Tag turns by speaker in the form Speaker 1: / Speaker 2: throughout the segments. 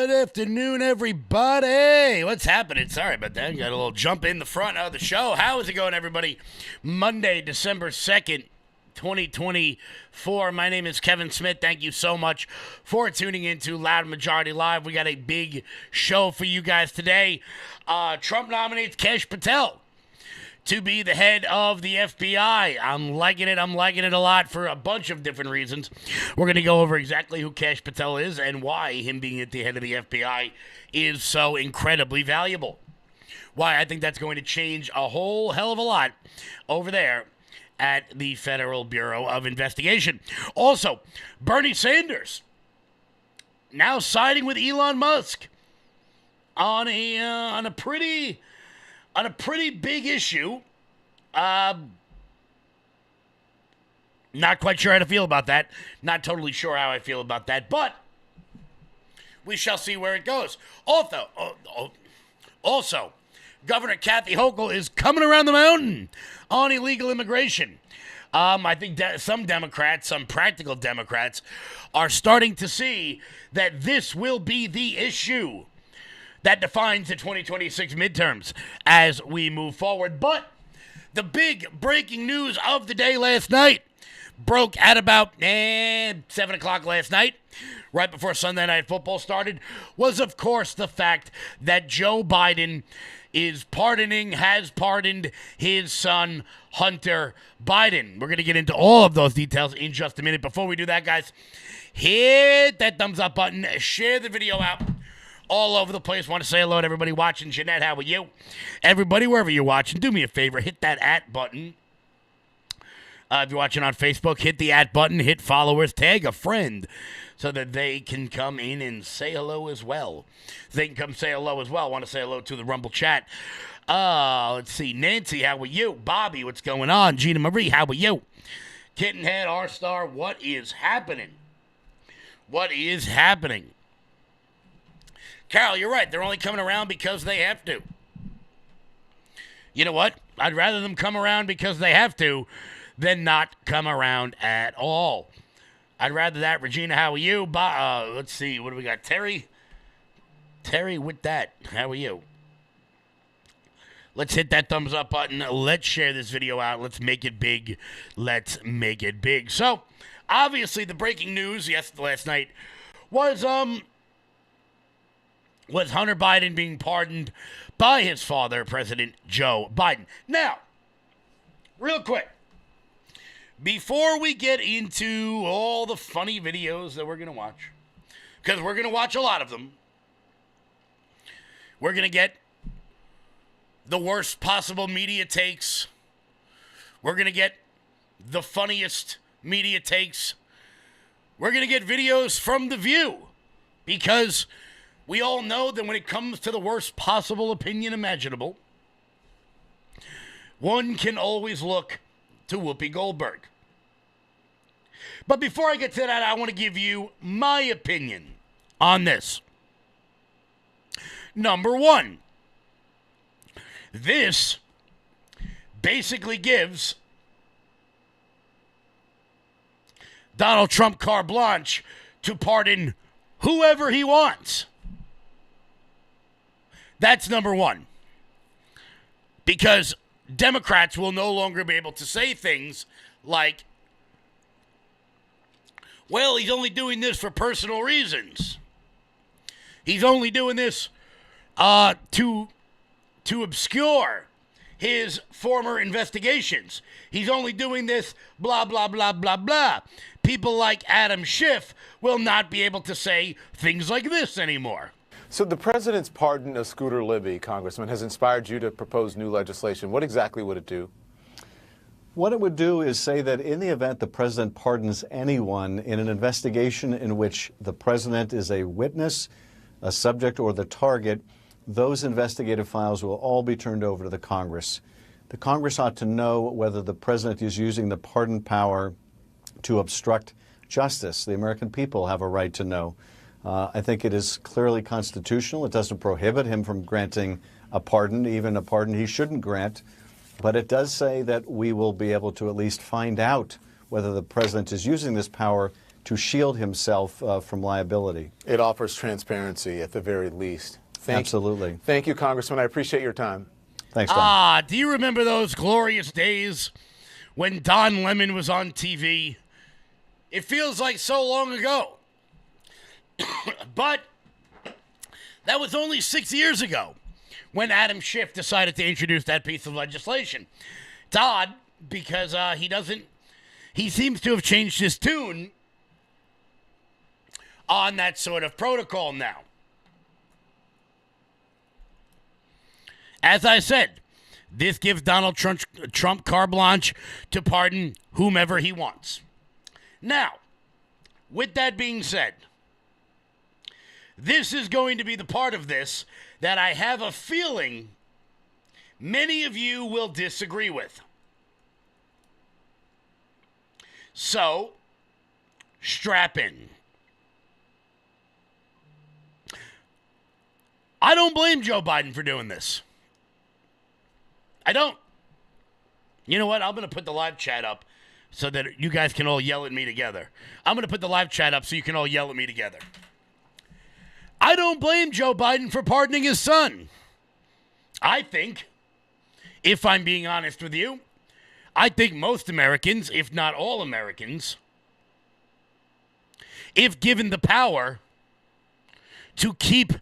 Speaker 1: Good afternoon, everybody. What's happening? Sorry about that. Got a little jump in the front of the show. How is it going, everybody? Monday, December 2nd, 2024. My name is Kevin Smith. Thank you so much for tuning in to Loud Majority Live. We got a big show for you guys today. Trump nominates Kash Patel to be the head of the FBI. I'm liking it. I'm liking it a lot for a bunch of different reasons. We're going to go over exactly who Kash Patel is and why him being at the head of the FBI is so incredibly valuable. Why I think that's going to change a whole hell of a lot over there at the Federal Bureau of Investigation. Also, Bernie Sanders now siding with Elon Musk on a pretty big issue. Not quite sure how to feel about that. Not totally sure how I feel about that, but we shall see where it goes. Also, Governor Kathy Hochul is coming around the mountain on illegal immigration. I think some Democrats, some practical Democrats, are starting to see that this will be the issue that defines the 2026 midterms as we move forward. But the big breaking news of the day last night broke at about 7 o'clock last night, right before Sunday Night Football started, was, of course, the fact that Joe Biden has pardoned his son, Hunter Biden. We're going to get into all of those details in just a minute. Before we do that, guys, hit that thumbs up button, share the video out all over the place. Want to say hello to everybody watching. Jeanette, how are you? Everybody, wherever you're watching, do me a favor. Hit that @ button. If you're watching on Facebook, hit the @ button. Hit followers. Tag a friend so that they can come in and say hello as well. They can come say hello as well. Want to say hello to the Rumble chat. Let's see. Nancy, how are you? Bobby, what's going on? Gina Marie, how are you? Kittenhead, R-Star, what is happening? What is happening? Carol, you're right. They're only coming around because they have to. You know what? I'd rather them come around because they have to than not come around at all. I'd rather that. Regina, how are you? Let's see. What do we got? Terry with that. How are you? Let's hit that thumbs up button. Let's share this video out. Let's make it big. Let's make it big. So, obviously, the breaking news last night was Hunter Biden being pardoned by his father, President Joe Biden. Now, real quick, before we get into all the funny videos that we're going to watch, because we're going to watch a lot of them, we're going to get the worst possible media takes. We're going to get the funniest media takes. We're going to get videos from The View, because we all know that when it comes to the worst possible opinion imaginable, one can always look to Whoopi Goldberg. But before I get to that, I want to give you my opinion on this. Number one, this basically gives Donald Trump carte blanche to pardon whoever he wants. That's number one. Because Democrats will no longer be able to say things like, well, he's only doing this for personal reasons. He's only doing this to obscure his former investigations. He's only doing this blah, blah, blah, blah, blah. People like Adam Schiff will not be able to say things like this anymore.
Speaker 2: So the president's pardon of Scooter Libby, Congressman, has inspired you to propose new legislation. What exactly would it do?
Speaker 3: What it would do is say that in the event the president pardons anyone in an investigation in which the president is a witness, a subject, or the target, those investigative files will all be turned over to the Congress. The Congress ought to know whether the president is using the pardon power to obstruct justice. The American people have a right to know. I think it is clearly constitutional. It doesn't prohibit him from granting a pardon, even a pardon he shouldn't grant. But it does say that we will be able to at least find out whether the president is using this power to shield himself from liability.
Speaker 2: It offers transparency at the very least.
Speaker 3: Absolutely.
Speaker 2: Thank you, Congressman. I appreciate your time.
Speaker 3: Thanks, Don.
Speaker 1: Do you remember those glorious days when Don Lemon was on TV? It feels like so long ago. But that was only 6 years ago when Adam Schiff decided to introduce that piece of legislation. It's odd because he seems to have changed his tune on that sort of protocol now. As I said, this gives Donald Trump carte blanche to pardon whomever he wants. Now, with that being said, this is going to be the part of this that I have a feeling many of you will disagree with. So, strap in. I don't blame Joe Biden for doing this. I don't. You know what? I'm going to put the live chat up so that you guys can all yell at me together. I'm going to put the live chat up so you can all yell at me together. I don't blame Joe Biden for pardoning his son. I think, if I'm being honest with you, I think most Americans, if not all Americans, if given the power to keep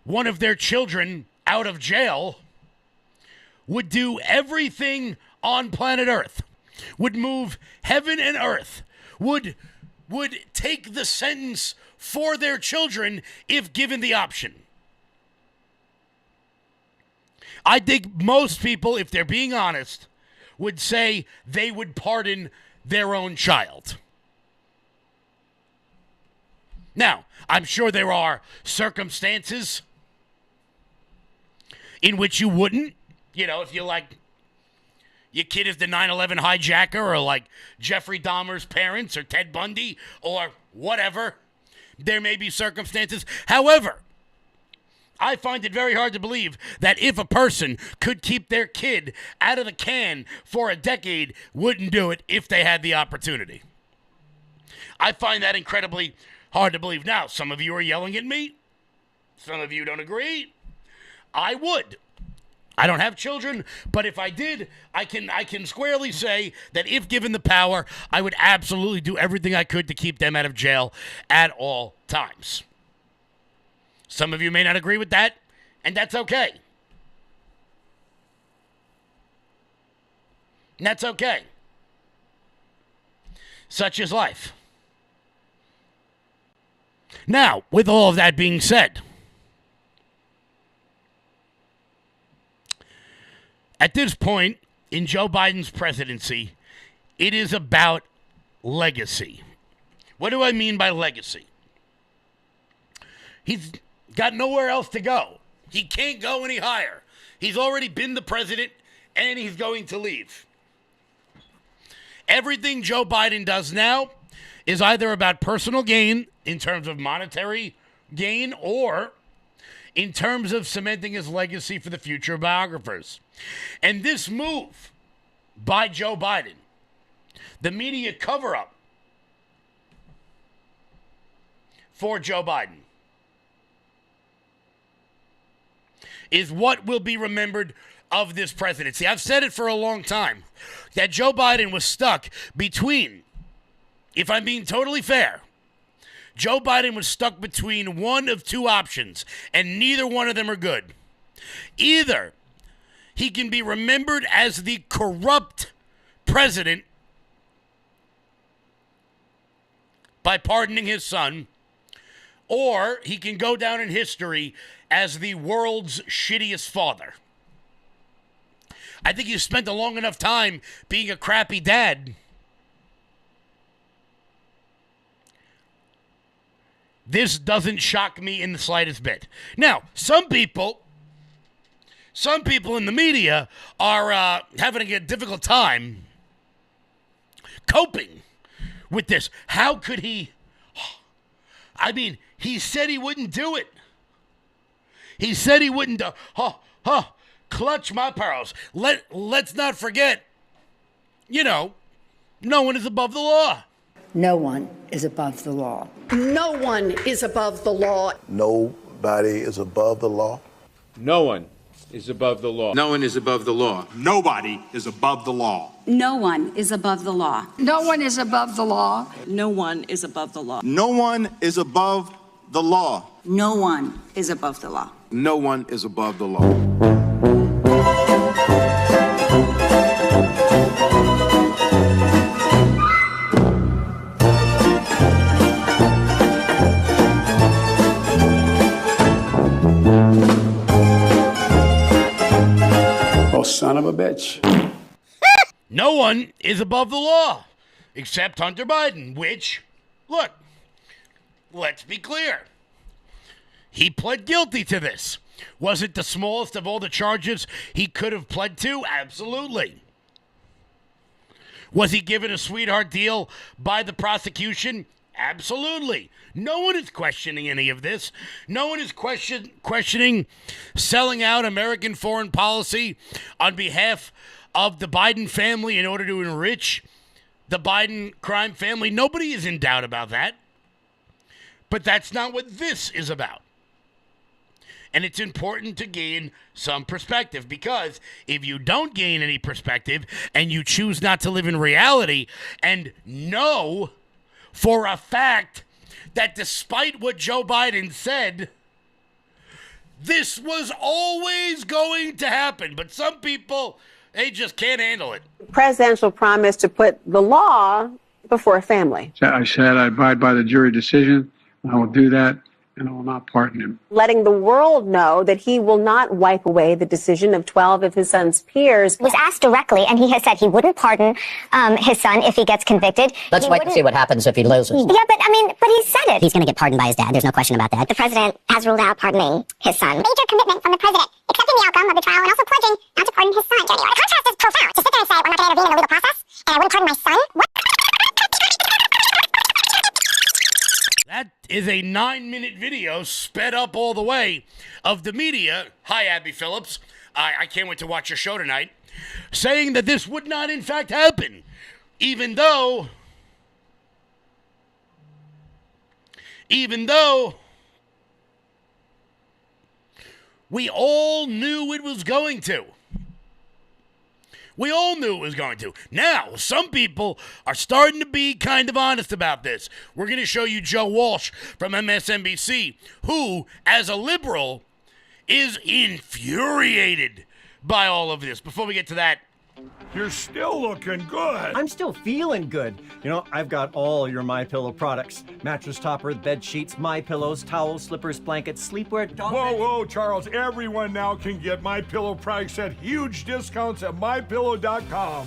Speaker 1: one of their children out of jail, would do everything on planet Earth, would move heaven and earth, would take the sentence for their children if given the option. I think most people, if they're being honest, would say they would pardon their own child. Now, I'm sure there are circumstances in which you wouldn't. You know, if you're like, your kid is the 9/11 hijacker, or like Jeffrey Dahmer's parents, or Ted Bundy, or whatever, there may be circumstances. However, I find it very hard to believe that if a person could keep their kid out of the can for a decade, wouldn't do it if they had the opportunity. I find that incredibly hard to believe. Now, some of you are yelling at me. Some of you don't agree. I would. I don't have children, but if I did, I can squarely say that if given the power, I would absolutely do everything I could to keep them out of jail at all times. Some of you may not agree with that, and that's okay. And that's okay. Such is life. Now, with all of that being said, at this point in Joe Biden's presidency, it is about legacy. What do I mean by legacy? He's got nowhere else to go. He can't go any higher. He's already been the president, and he's going to leave. Everything Joe Biden does now is either about personal gain in terms of monetary gain, or in terms of cementing his legacy for the future of biographers. And this move by Joe Biden, the media cover-up for Joe Biden, is what will be remembered of this presidency. I've said it for a long time, that Joe Biden was stuck between, if I'm being totally fair, Joe Biden was stuck between one of two options, and neither one of them are good. Either he can be remembered as the corrupt president by pardoning his son, or he can go down in history as the world's shittiest father. I think you spent a long enough time being a crappy dad. This doesn't shock me in the slightest bit. Now, some people in the media are having a difficult time coping with this. How could he? I mean, he said he wouldn't do it. He said he wouldn't do. Clutch my pearls. Let's not forget, no one is above the law.
Speaker 4: No one is above the law.
Speaker 5: No one is above the law.
Speaker 6: Nobody is above the law.
Speaker 7: No one is above the law.
Speaker 8: No one is above the law.
Speaker 9: Nobody is above the law.
Speaker 10: No one is above the law.
Speaker 5: No one is above the law.
Speaker 10: No one is above the law.
Speaker 9: No one is above the law.
Speaker 10: No one is above the law.
Speaker 8: No one is above the law.
Speaker 9: Oh, son of a bitch.
Speaker 1: No one is above the law except Hunter Biden, which, look, let's be clear. He pled guilty to this. Was it the smallest of all the charges he could have pled to? Absolutely. Was he given a sweetheart deal by the prosecution? Absolutely. No one is questioning any of this. No one is questioning selling out American foreign policy on behalf of the Biden family in order to enrich the Biden crime family. Nobody is in doubt about that. But that's not what this is about. And it's important to gain some perspective, because if you don't gain any perspective and you choose not to live in reality and know for a fact that despite what Joe Biden said, this was always going to happen. But some people, they just can't handle it.
Speaker 11: Presidential promise to put the law before family.
Speaker 9: I said I abide by the jury decision. I will do that, and I will not pardon him.
Speaker 11: Letting the world know that he will not wipe away the decision of 12 of his son's peers.
Speaker 12: Was asked directly, and he has said he wouldn't pardon his son if he gets convicted.
Speaker 13: Let's wait to see what happens if he loses.
Speaker 12: Yeah, but he said it. He's going to get pardoned by his dad. There's no question about that. The president has ruled out pardoning his son. Major commitment from the president, accepting the outcome of the trial and also pledging not to pardon his son. The contrast is profound. To sit there and say, we're not going to intervene in the legal process, and I wouldn't pardon my son? What?
Speaker 1: That is a 9-minute video sped up all the way of the media. Hi, Abby Phillips. I can't wait to watch your show tonight. Saying that this would not, in fact, happen. Even though we all knew it was going to. We all knew it was going to. Now, some people are starting to be kind of honest about this. We're going to show you Joe Walsh from MSNBC, who, as a liberal, is infuriated by all of this. Before we get to that,
Speaker 9: You're still looking good.
Speaker 14: I'm still feeling good. You know, I've got all your MyPillow products. Mattress topper, bed sheets, MyPillows, towels, slippers, blankets, sleepwear, dog beds.
Speaker 9: Whoa, Charles. Everyone now can get MyPillow products at huge discounts at MyPillow.com.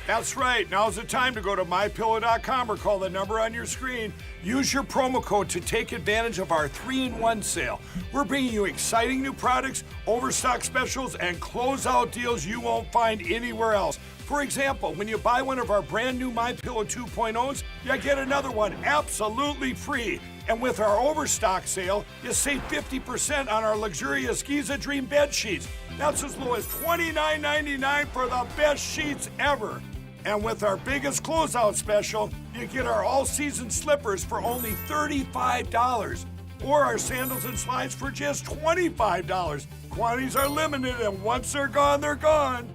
Speaker 9: That's right. Now's the time to go to MyPillow.com or call the number on your screen. Use your promo code to take advantage of our 3-in-1 sale. We're bringing you exciting new products, overstock specials, and closeout deals you won't find anywhere else. For example, when you buy one of our brand new MyPillow 2.0s, you get another one absolutely free. And with our overstock sale, you save 50% on our luxurious Giza Dream bed sheets. That's as low as $29.99 for the best sheets ever. And with our biggest closeout special, you get our all-season slippers for only $35. Or our sandals and slides for just $25. Quantities are limited, and once they're gone, they're gone.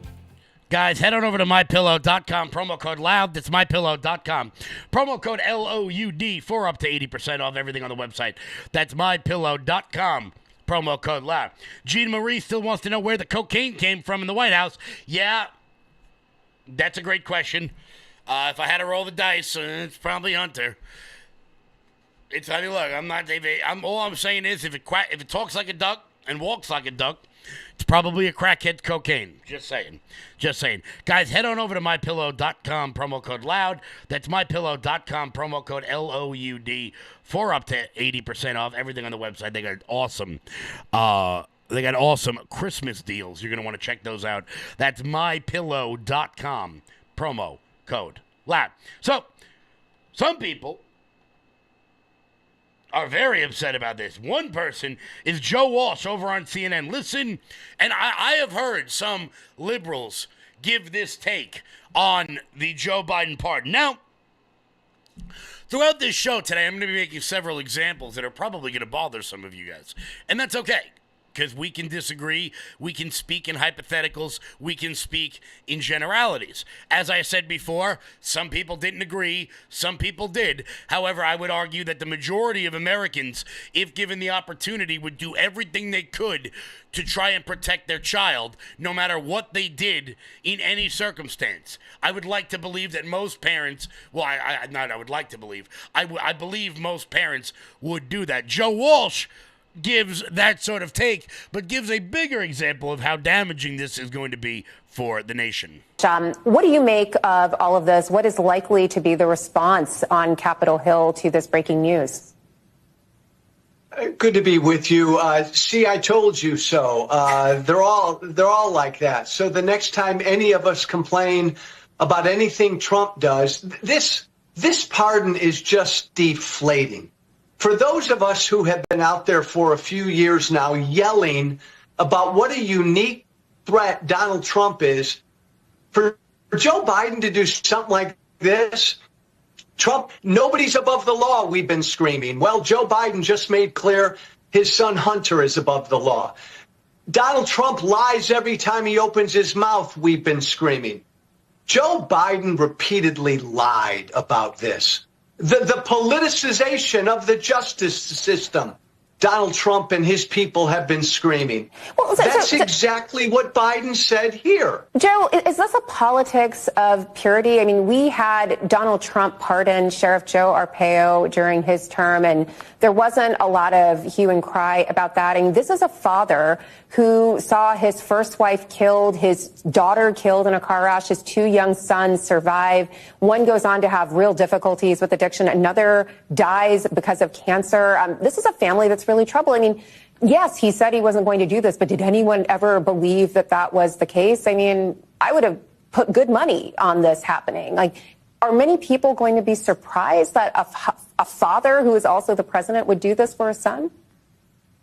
Speaker 1: guys, head on over to MyPillow.com, promo code LOUD. That's MyPillow.com. Promo code LOUD for up to 80% off everything on the website. That's MyPillow.com. Promo code LOUD. Jean Marie still wants to know where the cocaine came from in the White House. Yeah, that's a great question. If I had to roll the dice, it's probably Hunter. I mean, look, I'm not. All I'm saying is, if it talks like a duck and walks like a duck, it's probably a crackhead cocaine. Just saying. Guys, head on over to MyPillow.com, promo code LOUD. That's MyPillow.com, promo code LOUD for up to 80% off everything on the website. They got awesome Christmas deals. You're going to want to check those out. That's MyPillow.com, promo code LOUD. So, some people are very upset about this. One person is Joe Walsh over on CNN. Listen, and I have heard some liberals give this take on the Joe Biden pardon. Now, Throughout this show today, I'm going to be making several examples that are probably going to bother some of you guys. And that's okay, because we can disagree, we can speak in hypotheticals, we can speak in generalities. As I said before, some people didn't agree, some people did. However, I would argue that the majority of Americans, if given the opportunity, would do everything they could to try and protect their child, no matter what they did in any circumstance. I would like to believe that most parents, well, I would like to believe, I believe most parents would do that. Joe Walsh gives that sort of take, but gives a bigger example of how damaging this is going to be for the nation.
Speaker 11: What do you make of all of this? What is likely to be the response on Capitol Hill to this breaking news?
Speaker 15: Good to be with you. See, I told you so. They're all like that. So the next time any of us complain about anything Trump does, this pardon is just deflating. For those of us who have been out there for a few years now yelling about what a unique threat Donald Trump is, for Joe Biden to do something like this, Trump, nobody's above the law, we've been screaming. Well, Joe Biden just made clear his son Hunter is above the law. Donald Trump lies every time he opens his mouth, we've been screaming. Joe Biden repeatedly lied about this. The politicization of the justice system, Donald Trump and his people have been screaming. Well, that's exactly what Biden said here.
Speaker 11: Joe, is this a politics of purity? I mean, we had Donald Trump pardon Sheriff Joe Arpaio during his term, and there wasn't a lot of hue and cry about that. I mean, this is a father who saw his first wife killed, his daughter killed in a car crash, his two young sons survive. One goes on to have real difficulties with addiction. Another dies because of cancer. This is a family that's really troubled. I mean, yes, he said he wasn't going to do this, but did anyone ever believe that that was the case? I mean, I would have put good money on this happening. Like, are many people going to be surprised that a father who is also the president would do this for his son?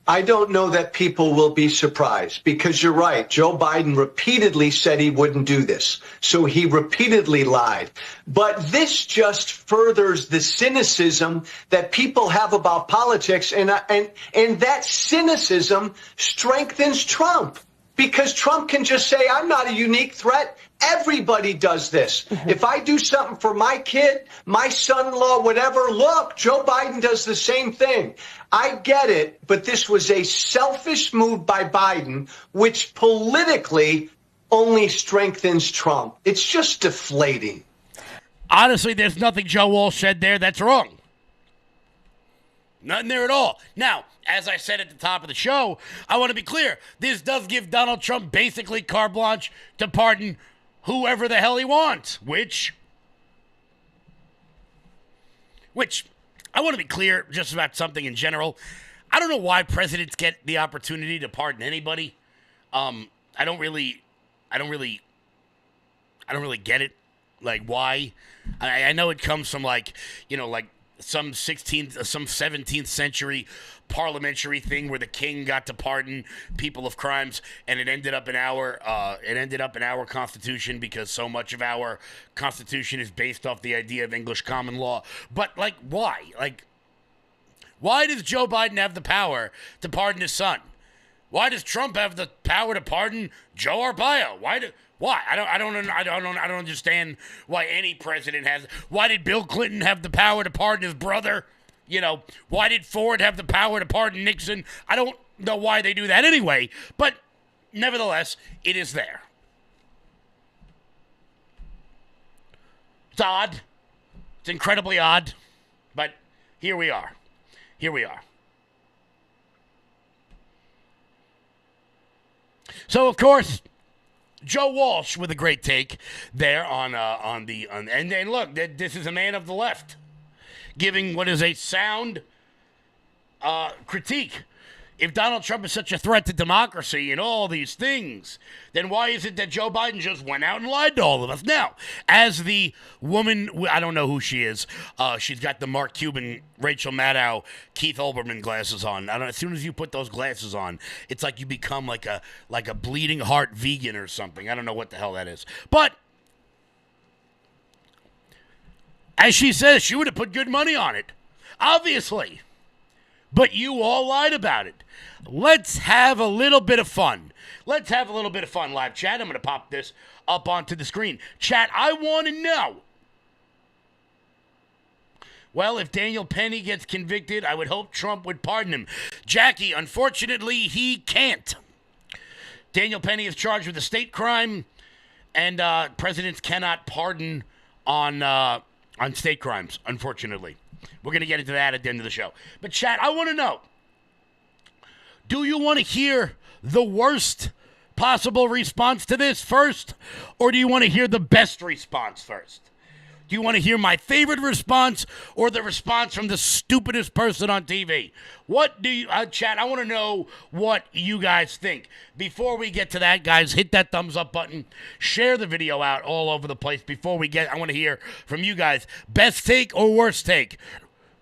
Speaker 15: I don't know that people will be surprised, because you're right. Joe Biden repeatedly said he wouldn't do this. So he repeatedly lied. But this just furthers the cynicism that people have about politics. And that cynicism strengthens Trump, because Trump can just say, I'm not a unique threat. Everybody does this. If I do something for my kid, my son-in-law, whatever, look, Joe Biden does the same thing. I get it, but this was a selfish move by Biden, which politically only strengthens Trump. It's just deflating.
Speaker 1: Honestly, there's nothing Joe Walsh said there that's wrong. Nothing there at all. Now, as I said at the top of the show, I want to be clear. This does give Donald Trump basically carte blanche to pardon whoever the hell he wants, which I want to be clear just about something in general. I don't know why presidents get the opportunity to pardon anybody. I don't really get it. Like, why? I know it comes from like some 17th century parliamentary thing where the king got to pardon people of crimes, and it ended up in our Constitution, because so much of our Constitution is based off the idea of English common law. But like, why? Like, why does Joe Biden have the power to pardon his son? Why does Trump have the power to pardon Joe Arpaio? Why? I don't understand why any president has. Why did Bill Clinton have the power to pardon his brother? You know, why did Ford have the power to pardon Nixon? I don't know why they do that anyway, but nevertheless, it is there. It's odd. It's incredibly odd, but here we are. Here we are. So, of course, Joe Walsh with a great take there and look, this is a man of the left giving what is a sound critique. If Donald Trump is such a threat to democracy and all these things, then why is it that Joe Biden just went out and lied to all of us? Now, as the woman, I don't know who she is. She's got the Mark Cuban, Rachel Maddow, Keith Olbermann glasses on. As soon as you put those glasses on, it's like you become like a bleeding heart vegan or something. I don't know what the hell that is. But As she says, she would have put good money on it. Obviously. But you all lied about it. Let's have a little bit of fun. Let's have a little bit of fun, live chat. I'm going to pop this up onto the screen. Chat, I want to know. Well, if Daniel Penny gets convicted, I would hope Trump would pardon him. Jackie, unfortunately, he can't. Daniel Penny is charged with a state crime, and presidents cannot pardon on state crimes, unfortunately. We're going to get into that at the end of the show. But, chat, I want to know, do you want to hear the worst possible response to this first, or do you want to hear the best response first? Do you want to hear my favorite response or the response from the stupidest person on TV? What do you, chat, I want to know what you guys think. Before we get to that, guys, hit that thumbs up button. Share the video out all over the place. I want to hear from you guys. Best take or worst take?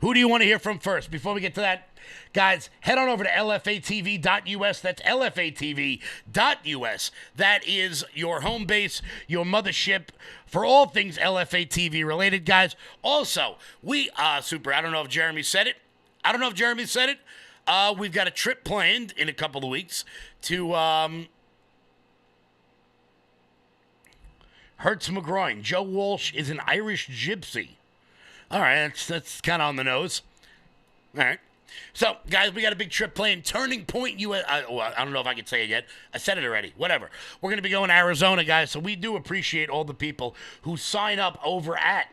Speaker 1: Who do you want to hear from first? Before we get to that, guys, head on over to lfatv.us. That's lfatv.us. That is your home base, your mothership for all things LFA TV related, guys. Also, Super, I don't know if Jeremy said it. We've got a trip planned in a couple of weeks to Hertz McGroin. Joe Walsh is an Irish gypsy. All right, that's kind of on the nose. All right. So, guys, we got a big trip planned. Turning Point, I don't know if I can say it yet. I said it already. Whatever. We're going to be going to Arizona, guys, so we do appreciate all the people who sign up over at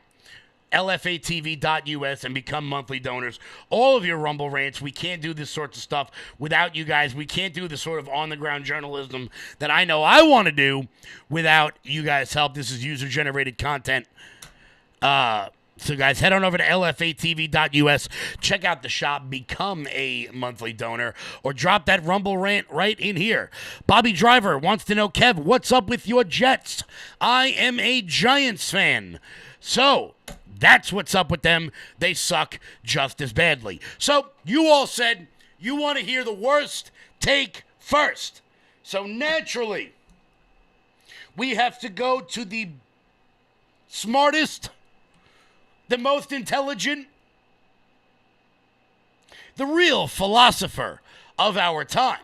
Speaker 1: lfatv.us and become monthly donors. All of your Rumble rants. We can't do this sort of stuff without you guys. We can't do the sort of on-the-ground journalism that I know I want to do without you guys' help. This is user-generated content. So, guys, head on over to lfatv.us. Check out the shop. Become a monthly donor. Or drop that Rumble rant right in here. Bobby Driver wants to know, Kev, what's up with your Jets? I am a Giants fan. So, that's what's up with them. They suck just as badly. So, you all said you want to hear the worst take first. So, naturally, we have to go to the smartest, the most intelligent, the real philosopher of our time.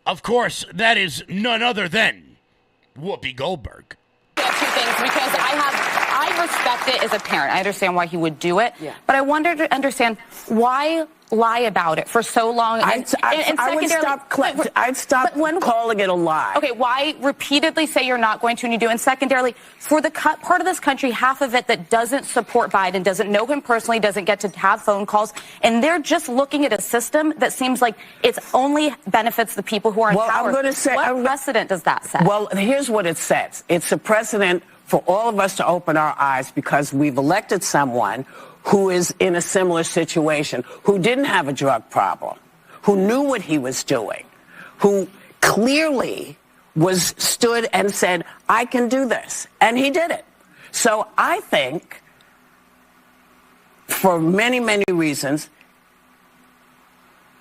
Speaker 1: Of course, that is none other than Whoopi Goldberg.
Speaker 16: Two things, because I respect it as a parent. I understand why he would do it, but I wonder to understand why lie about it for so long.
Speaker 17: I'd stop calling it a lie.
Speaker 16: Okay, why repeatedly say you're not going to and you do? And secondarily, for the part of this country, half of it that doesn't support Biden, doesn't know him personally, doesn't get to have phone calls, and they're just looking at a system that seems like it only benefits the people who are in power.
Speaker 17: I'm going to say,
Speaker 16: what precedent does that set?
Speaker 17: Well, here's what it sets. It's a precedent for all of us to open our eyes because we've elected someone who is in a similar situation, who didn't have a drug problem, who knew what he was doing, who clearly stood and said, I can do this. And he did it. So I think, for many, many reasons,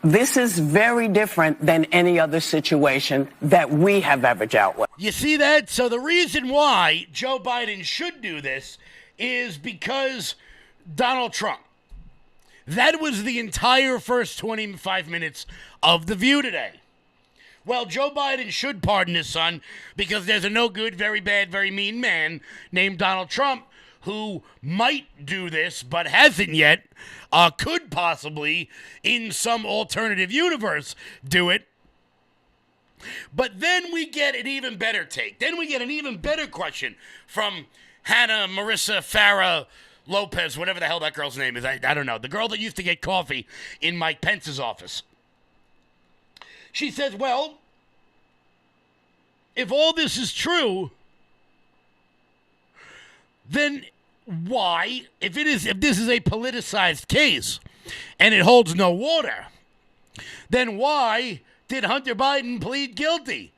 Speaker 17: this is very different than any other situation that we have ever dealt with.
Speaker 1: You see that? So the reason why Joe Biden should do this is because Donald Trump. That was the entire first 25 minutes of The View today. Well, Joe Biden should pardon his son because there's a no good, very bad, very mean man named Donald Trump who might do this but hasn't yet, could possibly, in some alternative universe, do it. But then we get an even better take. Then we get an even better question from Hannah Marissa Farah Lopez, whatever the hell that girl's name is. I don't know. The girl that used to get coffee in Mike Pence's office. She says, well, if all this is true, then why, if this is a politicized case and it holds no water, then why did Hunter Biden plead guilty?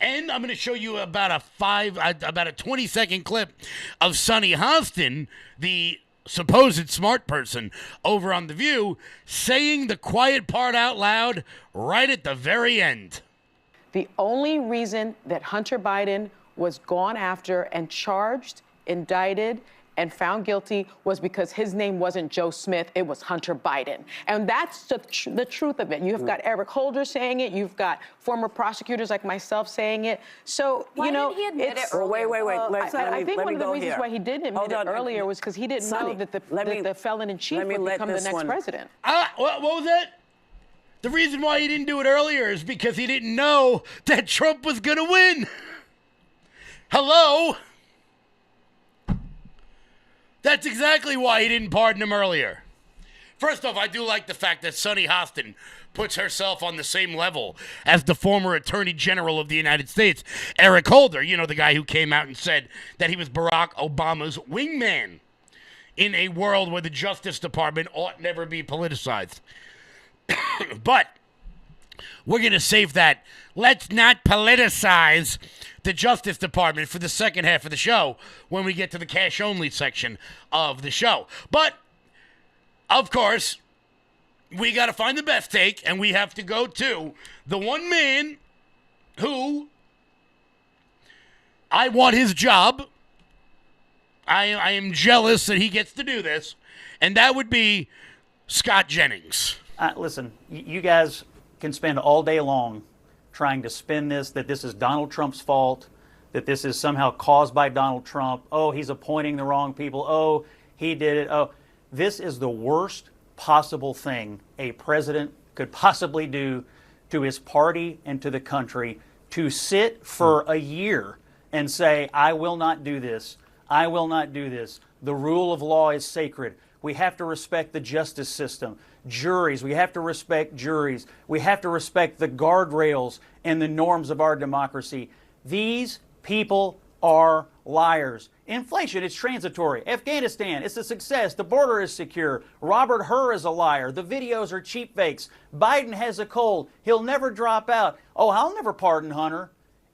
Speaker 1: And I'm going to show you about a 20-second clip of Sonny Hostin, the supposed smart person over on The View, saying the quiet part out loud right at the very end.
Speaker 18: The only reason that Hunter Biden was gone after and charged, indicted, and found guilty was because his name wasn't Joe Smith, it was Hunter Biden. And that's the truth of it. You've got Eric Holder saying it, you've got former prosecutors like myself saying it. So,
Speaker 16: Why didn't he admit it earlier?
Speaker 17: Wait.
Speaker 18: I think one of the reasons why he didn't admit it earlier was because he didn't know that the felon-in-chief would become the next president.
Speaker 1: What was that? The reason why he didn't do it earlier is because he didn't know that Trump was going to win. Hello? That's exactly why he didn't pardon him earlier. First off, I do like the fact that Sunny Hostin puts herself on the same level as the former Attorney General of the United States, Eric Holder, you know, the guy who came out and said that he was Barack Obama's wingman in a world where the Justice Department ought never be politicized. But we're going to save that. Let's not politicize the Justice Department for the second half of the show when we get to the cash-only section of the show. But, of course, we got to find the best take, and we have to go to the one man who I want his job. I am jealous that he gets to do this, and that would be Scott Jennings.
Speaker 19: Listen, you guys can spend all day long trying to spin this, that this is Donald Trump's fault, that this is somehow caused by Donald Trump. Oh, he's appointing the wrong people. Oh, he did it. Oh, this is the worst possible thing a president could possibly do to his party and to the country, to sit for a year and say, I will not do this. I will not do this. The rule of law is sacred. We have to respect the justice system. Juries, we have to respect juries. We have to respect the guardrails and the norms of our democracy. These people are liars. Inflation, it's transitory. Afghanistan, it's a success. The border is secure. Robert Hur is a liar. The videos are cheap fakes. Biden has a cold. He'll never drop out. Oh, I'll never pardon Hunter.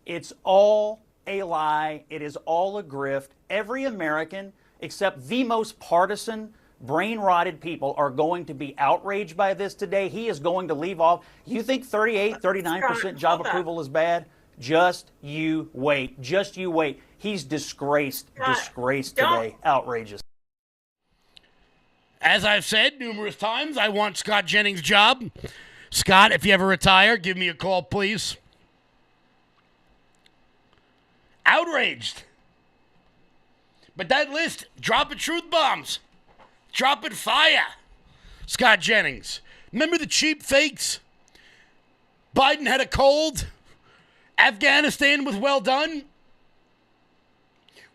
Speaker 19: It's all a lie. It is all a grift. Every American, except the most partisan, brain-rotted people, are going to be outraged by this today. He is going to leave off. You think 38, 39% job approval is bad? Just you wait. Just you wait. He's disgraced today. Outrageous.
Speaker 1: As I've said numerous times, I want Scott Jennings' job. Scott, if you ever retire, give me a call, please. Outraged. But that list, dropping truth bombs. Dropping fire. Scott Jennings. Remember the cheap fakes? Biden had a cold. Afghanistan was well done.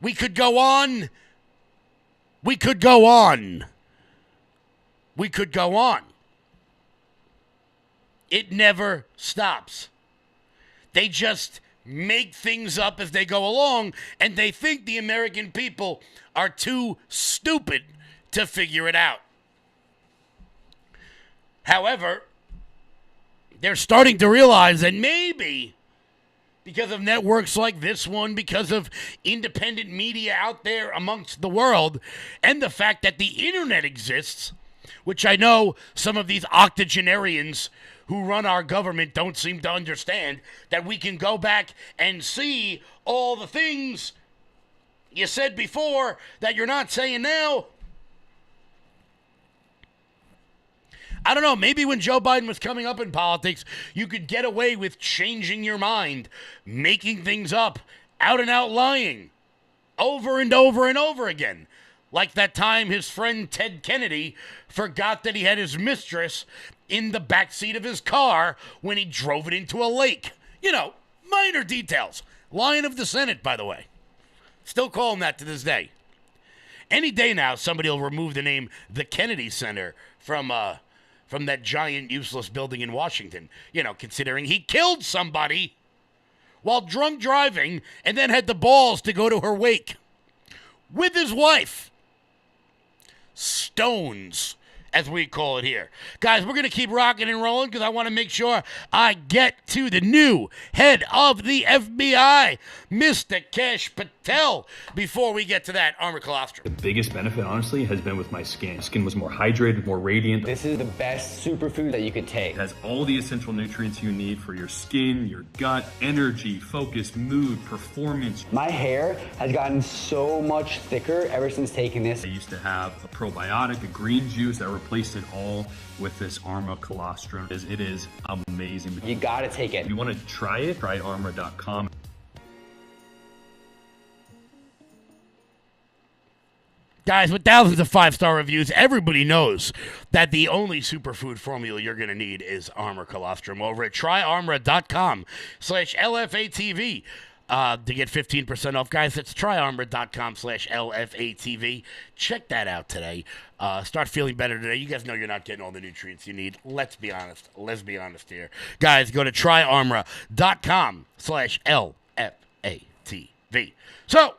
Speaker 1: We could go on. We could go on. We could go on. It never stops. They just make things up as they go along, and they think the American people are too stupid to figure it out. However, they're starting to realize that maybe because of networks like this one, because of independent media out there amongst the world, and the fact that the internet exists, which I know some of these octogenarians who run our government don't seem to understand, that we can go back and see all the things you said before that you're not saying now. I don't know, maybe when Joe Biden was coming up in politics, you could get away with changing your mind, making things up, out and out lying, over and over and over again. Like that time his friend Ted Kennedy forgot that he had his mistress in the backseat of his car when he drove it into a lake. You know, minor details. Lion of the Senate, by the way. Still call him that to this day. Any day now, somebody will remove the name the Kennedy Center from that giant, useless building in Washington. You know, considering he killed somebody while drunk driving and then had the balls to go to her wake with his wife. Stones, as we call it here. Guys, we're going to keep rocking and rolling because I want to make sure I get to the new head of the FBI, Mr. Kash Patel. Tell, before we get to that, Armor Colostrum.
Speaker 20: The biggest benefit, honestly, has been with my skin. Skin was more hydrated, more radiant.
Speaker 21: This is the best superfood that you could take.
Speaker 20: It has all the essential nutrients you need for your skin, your gut, energy, focus, mood, performance.
Speaker 21: My hair has gotten so much thicker ever since taking this.
Speaker 20: I used to have a probiotic, a green juice that replaced it all with this Armor Colostrum. It is amazing.
Speaker 21: You gotta take it.
Speaker 20: If you want to try it, try armor.com.
Speaker 1: Guys, with thousands of 5-star reviews, everybody knows that the only superfood formula you're going to need is Armor Colostrum over at tryarmor.com/LFATV to get 15% off. Guys, it's tryarmor.com/LFATV. Check that out today. Start feeling better today. You guys know you're not getting all the nutrients you need. Let's be honest. Let's be honest here. Guys, go to tryarmor.com/LFATV. So,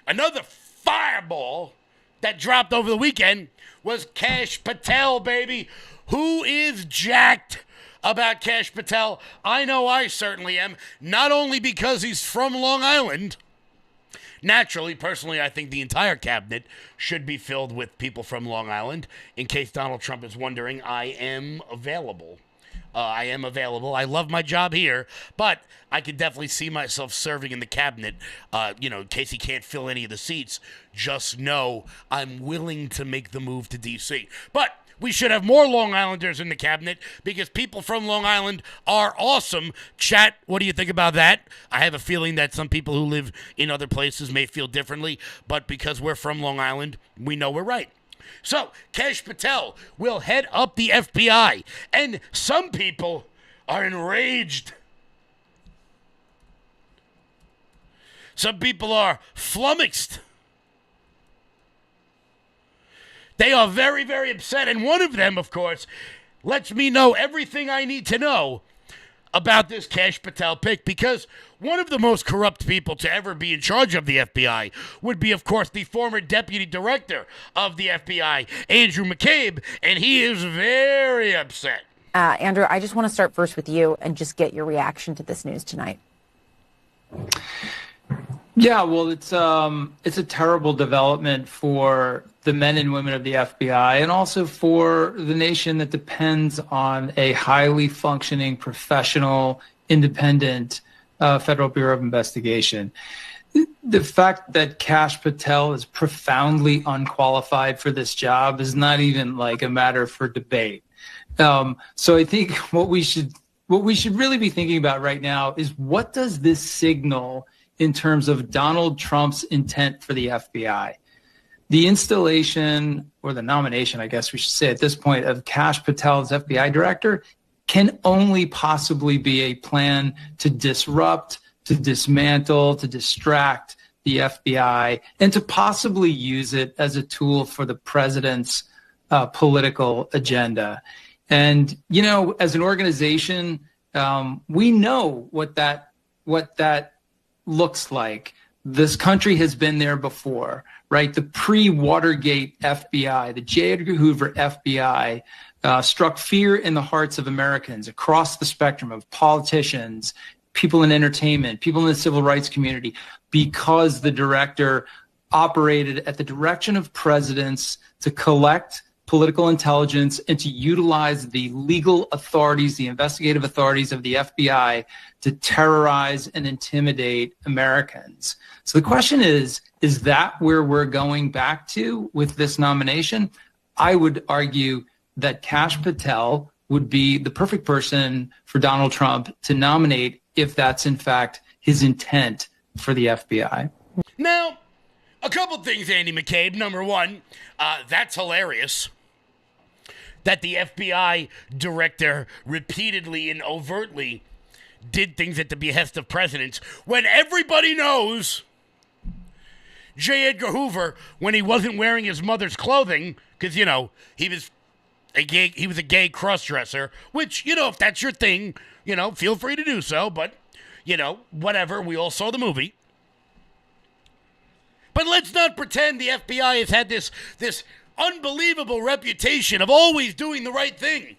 Speaker 1: another fireball that dropped over the weekend was Kash Patel, baby. Who is jacked about Kash Patel? I know I certainly am, not only because he's from Long Island. Naturally, personally, I think the entire cabinet should be filled with people from Long Island. In case Donald Trump is wondering, I am available. I am available. I love my job here, but I could definitely see myself serving in the cabinet, in case he can't fill any of the seats. Just know I'm willing to make the move to D.C. But we should have more Long Islanders in the cabinet because people from Long Island are awesome. Chat, what do you think about that? I have a feeling that some people who live in other places may feel differently, but because we're from Long Island, we know we're right. So, Kash Patel will head up the FBI, and some people are enraged. Some people are flummoxed. They are very, very upset, and one of them, of course, lets me know everything I need to know about this Kash Patel pick, because one of the most corrupt people to ever be in charge of the FBI would be, of course, the former deputy director of the FBI, Andrew McCabe, and he is very upset.
Speaker 22: Andrew, I just want to start first with you and just get your reaction to this news tonight.
Speaker 23: Yeah, well, it's a terrible development for the men and women of the FBI and also for the nation that depends on a highly functioning, professional, independent Federal Bureau of Investigation. The fact that Kash Patel is profoundly unqualified for this job is not even like a matter for debate. So I think what we should really be thinking about right now is, what does this signal in terms of Donald Trump's intent for the FBI? The installation, or the nomination, I guess we should say at this point, of Kash Patel as FBI director can only possibly be a plan to disrupt, to dismantle, to distract the FBI, and to possibly use it as a tool for the president's political agenda. And, as an organization, we know what that looks like. This country has been there before, right? The pre-Watergate FBI, the J. Edgar Hoover FBI, struck fear in the hearts of Americans across the spectrum of politicians, people in entertainment, people in the civil rights community, because the director operated at the direction of presidents to collect political intelligence and to utilize the legal authorities, the investigative authorities of the FBI to terrorize and intimidate Americans. So the question is that where we're going back to with this nomination? I would argue that Kash Patel would be the perfect person for Donald Trump to nominate if that's in fact his intent for the FBI.
Speaker 1: Now, a couple things, Andy McCabe. Number one, that's hilarious that the FBI director repeatedly and overtly did things at the behest of presidents when everybody knows J. Edgar Hoover, when he wasn't wearing his mother's clothing, because, he was a gay cross-dresser, which, if that's your thing, feel free to do so, but, whatever, we all saw the movie. But let's not pretend the FBI has had this unbelievable reputation of always doing the right thing.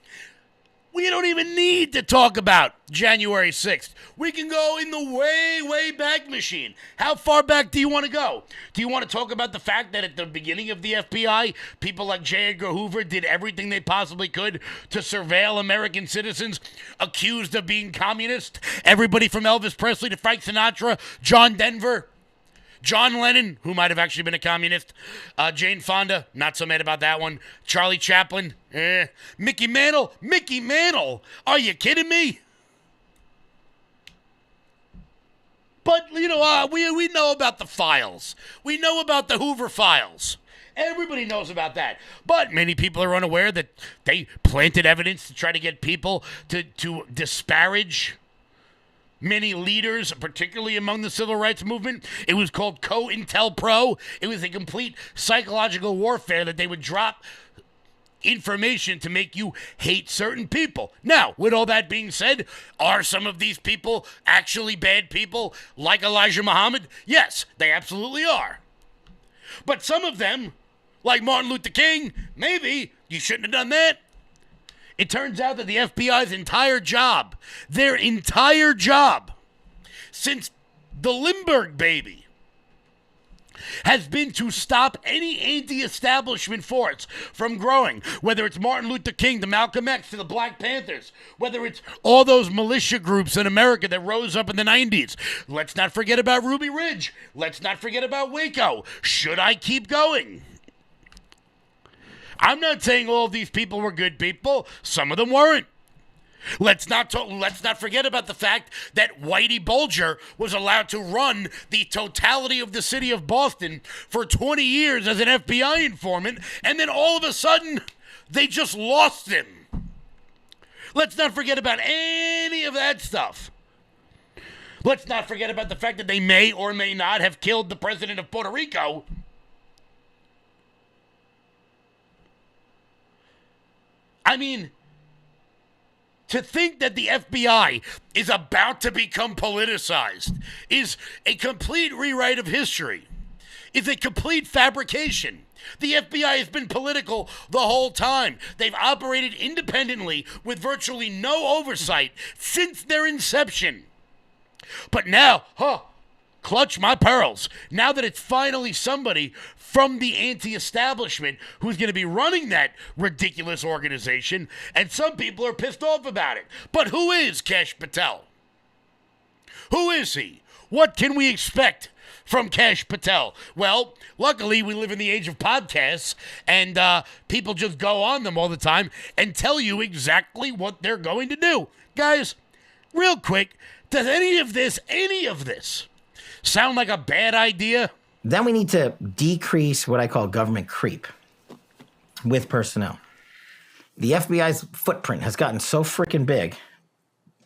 Speaker 1: We don't even need to talk about January 6th. We can go in the way, way back machine. How far back do you want to go? Do you want to talk about the fact that at the beginning of the FBI, people like J. Edgar Hoover did everything they possibly could to surveil American citizens accused of being communist? Everybody from Elvis Presley to Frank Sinatra, John Denver, John Lennon, who might have actually been a communist, Jane Fonda, not so mad about that one, Charlie Chaplin, Mickey Mantle, are you kidding me? But, you know, we know about the files. We know about the Hoover files. Everybody knows about that. But many people are unaware that they planted evidence to try to get people to disparage many leaders, particularly among the civil rights movement. It was called COINTELPRO. It was a complete psychological warfare that they would drop information to make you hate certain people. Now, with all that being said, are some of these people actually bad people like Elijah Muhammad? Yes, they absolutely are. But some of them, like Martin Luther King, maybe you shouldn't have done that. It turns out that the FBI's entire job, their entire job, since the Lindbergh baby, has been to stop any anti-establishment force from growing, whether it's Martin Luther King to Malcolm X to the Black Panthers, whether it's all those militia groups in America that rose up in the 90s. Let's not forget about Ruby Ridge. Let's not forget about Waco. Should I keep going? I'm not saying all of these people were good people. Some of them weren't. Let's not forget about the fact that Whitey Bulger was allowed to run the totality of the city of Boston for 20 years as an FBI informant, and then all of a sudden, they just lost him. Let's not forget about any of that stuff. Let's not forget about the fact that they may or may not have killed the president of Puerto Rico. I mean, to think that the FBI is about to become politicized is a complete rewrite of history, is a complete fabrication. The FBI has been political the whole time. They've operated independently with virtually no oversight since their inception. But now, clutch my pearls. Now that it's finally somebody from the anti-establishment who's going to be running that ridiculous organization, and some people are pissed off about it. But who is Kash Patel? Who is he? What can we expect from Kash Patel? Well, luckily we live in the age of podcasts, and people just go on them all the time and tell you exactly what they're going to do. Guys, real quick, does any of this sound like a bad idea?
Speaker 2: Then we need to decrease what I call government creep with personnel. The FBI's footprint has gotten so freaking big,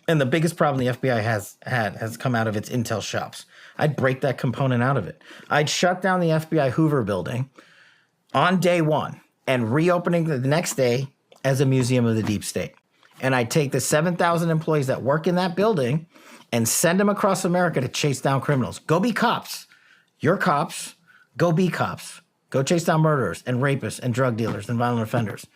Speaker 2: and the biggest problem the FBI has come out of its intel shops. I'd break that component out of it. I'd shut down the FBI Hoover building on day one and reopening the next day as a museum of the deep state. And I'd take the 7,000 employees that work in that building and send them across America to chase down criminals. Go be cops. You're cops. Go be cops. Go chase down murderers and rapists and drug dealers and violent offenders.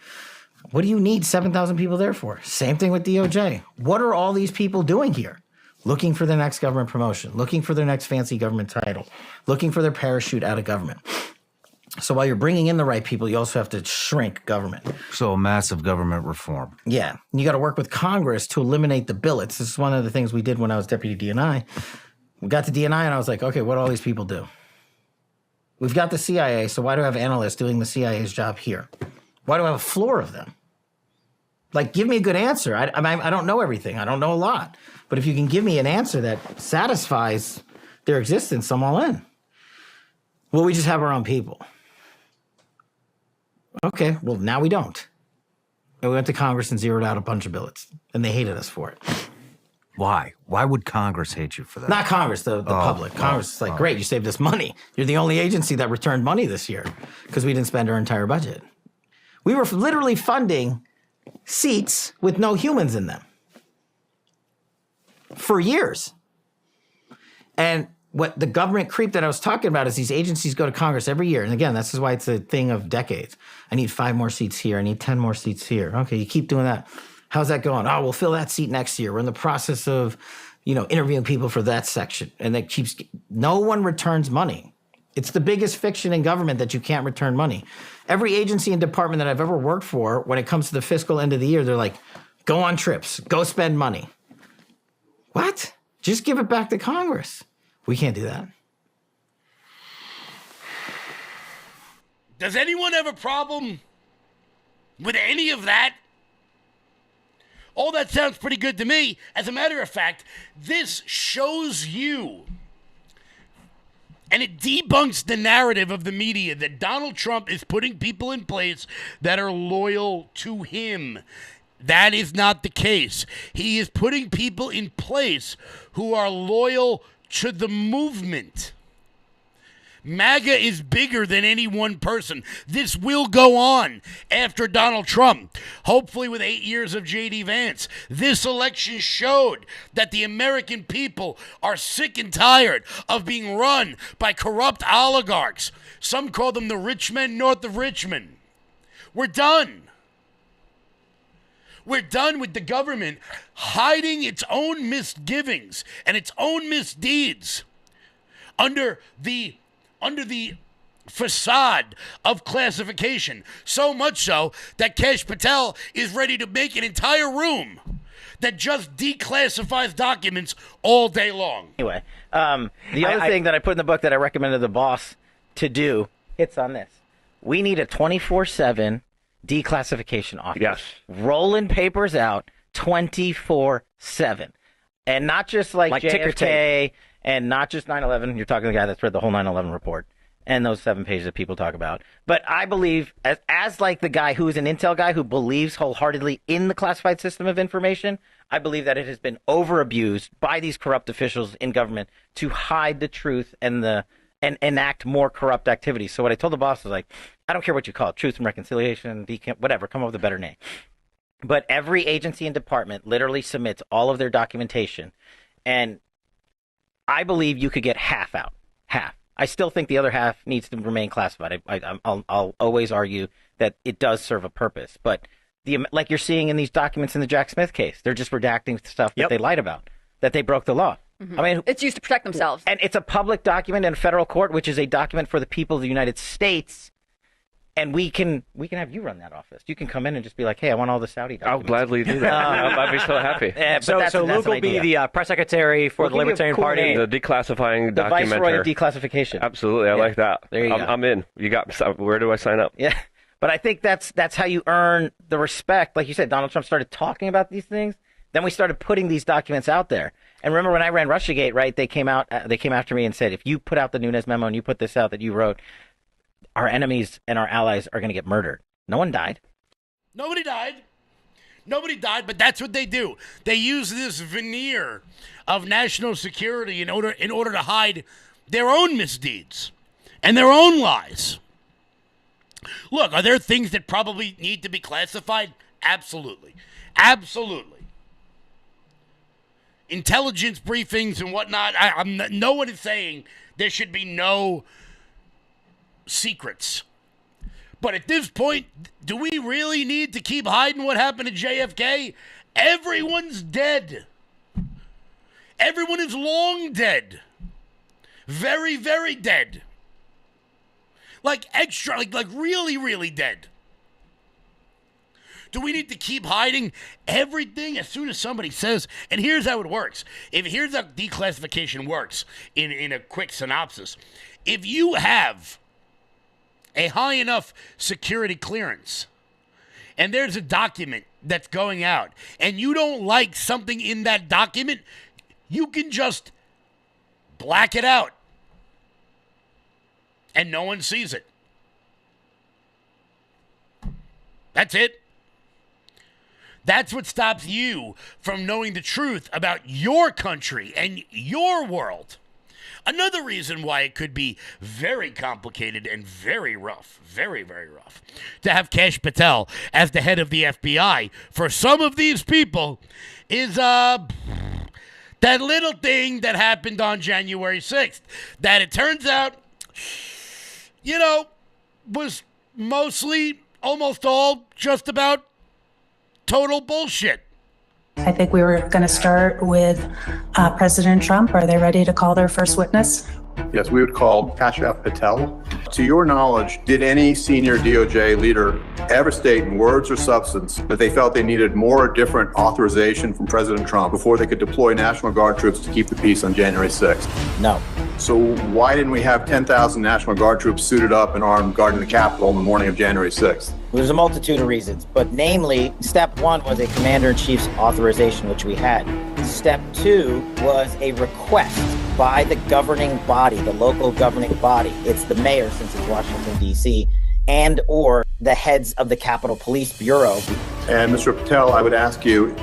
Speaker 2: What do you need 7,000 people there for? Same thing with DOJ. What are all these people doing here? Looking for their next government promotion, looking for their next fancy government title, looking for their parachute out of government. So while you're bringing in the right people, you also have to shrink government.
Speaker 3: So massive government reform.
Speaker 2: Yeah. You got to work with Congress to eliminate the billets. This is one of the things we did when I was deputy DNI. We got to DNI and I was like, okay, what do all these people do? We've got the CIA, so why do I have analysts doing the CIA's job here? Why do I have a floor of them? Like, give me a good answer. I don't know everything. I don't know a lot. But if you can give me an answer that satisfies their existence, I'm all in. Well, we just have our own people. Okay, well, now we don't. And we went to Congress and zeroed out a bunch of billets, and they hated us for it.
Speaker 3: Why? Why would Congress hate you for that?
Speaker 2: Not Congress, the public. Congress is like, great, you saved us money. You're the only agency that returned money this year because we didn't spend our entire budget. We were literally funding seats with no humans in them for years. And what the government creep that I was talking about is these agencies go to Congress every year. And again, this is why it's a thing of decades. I need 5 more seats here. I need 10 more seats here. Okay, you keep doing that. How's that going? Oh, we'll fill that seat next year. We're in the process of, interviewing people for that section. And that keeps, no one returns money. It's the biggest fiction in government that you can't return money. Every agency and department that I've ever worked for, when it comes to the fiscal end of the year, they're like, go on trips, go spend money. What? Just give it back to Congress. We can't do that.
Speaker 1: Does anyone have a problem with any of that? All that sounds pretty good to me. As a matter of fact, this shows you, and it debunks the narrative of the media that Donald Trump is putting people in place that are loyal to him. That is not the case. He is putting people in place who are loyal to the movement. MAGA is bigger than any one person. This will go on after Donald Trump, hopefully with 8 years of J.D. Vance. This election showed that the American people are sick and tired of being run by corrupt oligarchs. Some call them the rich men north of Richmond. We're done. We're done with the government hiding its own misgivings and its own misdeeds under the facade of classification. So much so that Kash Patel is ready to make an entire room that just declassifies documents all day long.
Speaker 2: Anyway, the other thing that I put in the book that I recommended the boss to do hits on this. We need a 24/7 declassification office.
Speaker 4: Yes.
Speaker 2: Rolling papers out 24/7. And not just like
Speaker 4: ticker
Speaker 2: JFK
Speaker 4: tape.
Speaker 2: and not just 9/11. You're talking to the guy that's read the whole 9/11 report and those 7 pages that people talk about. But I believe, as like the guy who is an intel guy who believes wholeheartedly in the classified system of information, I believe that it has been over-abused by these corrupt officials in government to hide the truth and enact more corrupt activities. So what I told the boss was like, I don't care what you call it, truth and reconciliation, whatever, come up with a better name. But every agency and department literally submits all of their documentation, and I believe you could get half out. Half. I still think the other half needs to remain classified. I'll always argue that it does serve a purpose. But like you're seeing in these documents in the Jack Smith case, they're just redacting stuff that they lied about, that they broke the law.
Speaker 6: I mean, it's used to protect themselves.
Speaker 2: And it's a public document in a federal court, which is a document for the people of the United States. And we can have you run that office. You can come in and just be like, hey, I want all the Saudi documents.
Speaker 4: I'll gladly do that. I'd be so happy.
Speaker 14: So Luke will be the press secretary for the Libertarian Party.
Speaker 4: The declassifying
Speaker 2: the
Speaker 4: documenter.
Speaker 2: Viceroy of declassification.
Speaker 4: Absolutely. I like that.
Speaker 2: There you go.
Speaker 4: I'm in. You got. Where do I sign up?
Speaker 2: Yeah. But I think that's how you earn the respect. Like you said, Donald Trump started talking about these things. Then we started putting these documents out there. And remember when I ran Russiagate, right? They came after me and said, if you put out the Nunes memo and you put this out that you wrote, our enemies and our allies are going to get murdered. No one died.
Speaker 1: Nobody died, but that's what they do. They use this veneer of national security in order to hide their own misdeeds and their own lies. Look, are there things that probably need to be classified? Absolutely. Absolutely. Intelligence briefings and whatnot, no one is saying there should be no secrets. But at this point, do we really need to keep hiding what happened to JFK? Everyone's dead. Everyone is long dead. Very, very dead. Like really, really dead. Do we need to keep hiding everything as soon as somebody says? And here's how it works. Here's how declassification works in a quick synopsis. If you have a high enough security clearance, and there's a document that's going out, and you don't like something in that document, you can just black it out, and no one sees it. That's it. That's what stops you from knowing the truth about your country and your world. Another reason why it could be very complicated and very rough, very, very rough, to have Kash Patel as the head of the FBI for some of these people is that little thing that happened on January 6th that it turns out, was mostly, almost all, just about total bullshit.
Speaker 5: I think we were going to start with President Trump. Are they ready to call their first witness?
Speaker 7: Yes, we would call Kashif Patel. To your knowledge, did any senior DOJ leader ever state in words or substance that they felt they needed more or different authorization from President Trump before they could deploy National Guard troops to keep the peace on January 6th?
Speaker 2: No.
Speaker 7: So why didn't we have 10,000 National Guard troops suited up and armed guarding the Capitol on the morning of January 6th?
Speaker 2: There's a multitude of reasons, but namely, step one was a commander-in-chief's authorization, which we had. Step two was a request by the governing body, the local governing body. It's the mayor, since it's Washington, D.C., and or the heads of the Capitol Police Bureau.
Speaker 7: And Mr. Patel, I would ask you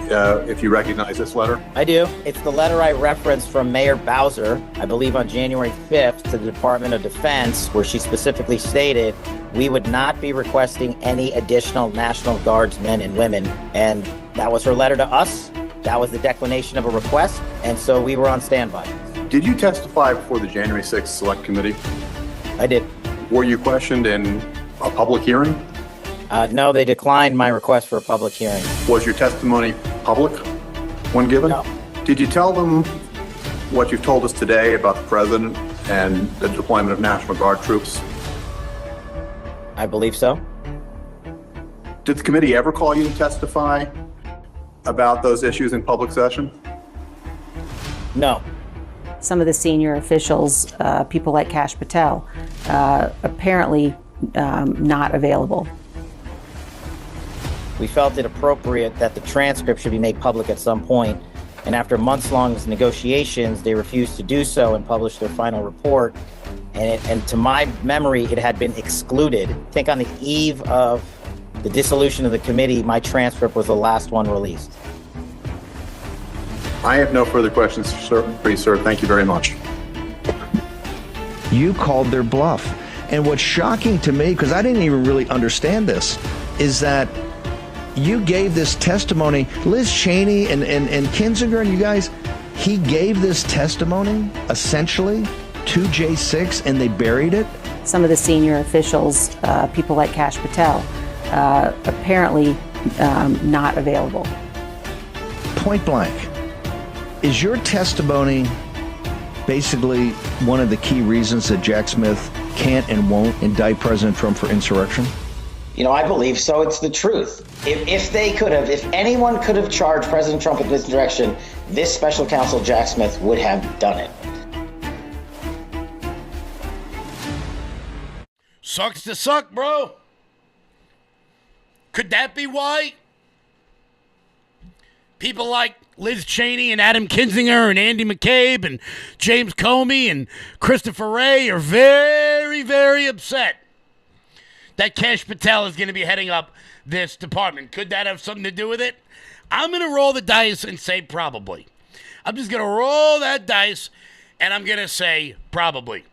Speaker 7: if you recognize this letter.
Speaker 2: I do. It's the letter I referenced from Mayor Bowser, I believe on January 5th, to the Department of Defense, where she specifically stated we would not be requesting any additional National Guards men and women. And that was her letter to us. That was the declination of a request. And so we were on standby.
Speaker 7: Did you testify before the January 6th Select Committee?
Speaker 2: I did.
Speaker 7: Were you questioned in a public hearing?
Speaker 2: No, they declined my request for a public hearing.
Speaker 7: Was your testimony public when given?
Speaker 2: No.
Speaker 7: Did you tell them what you've told us today about the president and the deployment of National Guard troops?
Speaker 2: I believe so.
Speaker 7: Did the committee ever call you to testify about those issues in public session?
Speaker 2: No.
Speaker 22: Some of the senior officials, people like Kash Patel, apparently not available.
Speaker 2: We felt it appropriate that the transcript should be made public at some point, and after months-long negotiations, they refused to do so and publish their final report. And to my memory, it had been excluded. I think on the eve of the dissolution of the committee, my transcript was the last one released.
Speaker 7: I have no further questions, sir. Please, sir. Thank you very much.
Speaker 10: You called their bluff. And what's shocking to me, because I didn't even really understand this, is that you gave this testimony. Liz Cheney and Kinzinger and you guys, he gave this testimony essentially to J6 and they buried it?
Speaker 22: Some of the senior officials, people like Kash Patel, apparently not available.
Speaker 10: Point blank. Is your testimony basically one of the key reasons that Jack Smith can't and won't indict President Trump for insurrection?
Speaker 2: You know, I believe so. It's the truth. If they could have, if anyone could have charged President Trump with insurrection, this special counsel, Jack Smith, would have done it.
Speaker 1: Sucks to suck, bro. Could that be why? People like Liz Cheney and Adam Kinzinger and Andy McCabe and James Comey and Christopher Wray are very, very upset that Kash Patel is going to be heading up this department. Could that have something to do with it? I'm going to roll the dice and say probably. I'm just going to roll that dice and I'm going to say probably.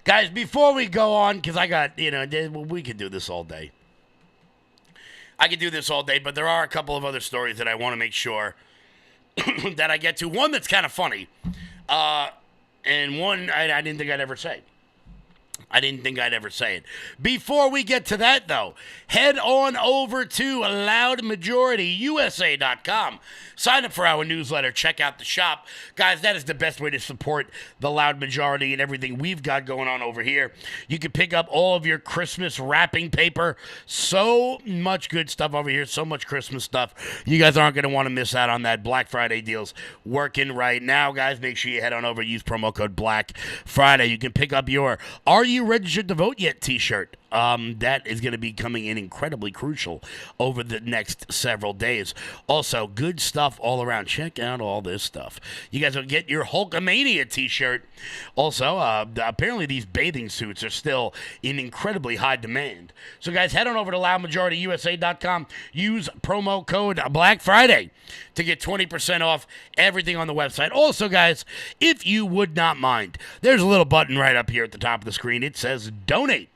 Speaker 1: Guys, before we go on, because I got, we could do this all day. I could do this all day, but there are a couple of other stories that I want to make sure that I get to. One that's kind of funny, and one I didn't think I'd ever say. I didn't think I'd ever say it. Before we get to that, though, head on over to loudmajorityusa.com. Sign up for our newsletter. Check out the shop. Guys, that is the best way to support the Loud Majority and everything we've got going on over here. You can pick up all of your Christmas wrapping paper. So much good stuff over here. So much Christmas stuff. You guys aren't going to want to miss out on that. Black Friday deals working right now, guys. Make sure you head on over. Use promo code Black Friday. You can pick up your Are You Registered to Vote Yet t-shirt. That is going to be coming in incredibly crucial over the next several days. Also, good stuff all around. Check out all this stuff. You guys will get your Hulkamania t-shirt. Also, apparently these bathing suits are still in incredibly high demand. So, guys, head on over to loudmajorityusa.com. Use promo code Black Friday to get 20% off everything on the website. Also, guys, if you would not mind, there's a little button right up here at the top of the screen. It says donate.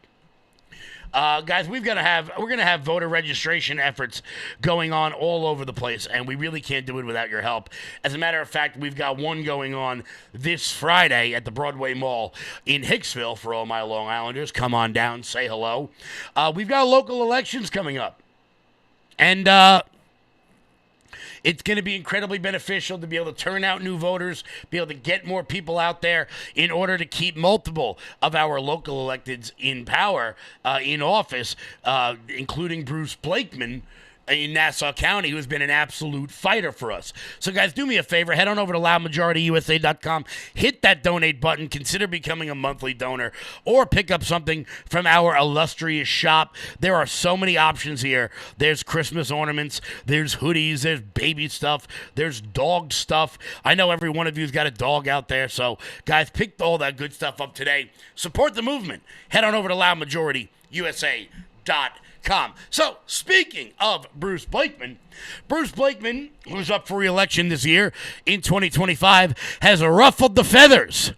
Speaker 1: Guys, we're gonna have voter registration efforts going on all over the place, and we really can't do it without your help. As a matter of fact, we've got one going on this Friday at the Broadway Mall in Hicksville for all my Long Islanders. Come on down, say hello. We've got local elections coming up, and It's going to be incredibly beneficial to be able to turn out new voters, be able to get more people out there in order to keep multiple of our local electeds in power, in office, including Bruce Blakeman in Nassau County, who's been an absolute fighter for us. So, guys, do me a favor. Head on over to loudmajorityusa.com. Hit that donate button. Consider becoming a monthly donor or pick up something from our illustrious shop. There are so many options here. There's Christmas ornaments. There's hoodies. There's baby stuff. There's dog stuff. I know every one of you's got a dog out there. So, guys, pick all that good stuff up today. Support the movement. Head on over to loudmajorityusa.com. So, speaking of Bruce Blakeman, who's up for re-election this year in 2025, has ruffled the feathers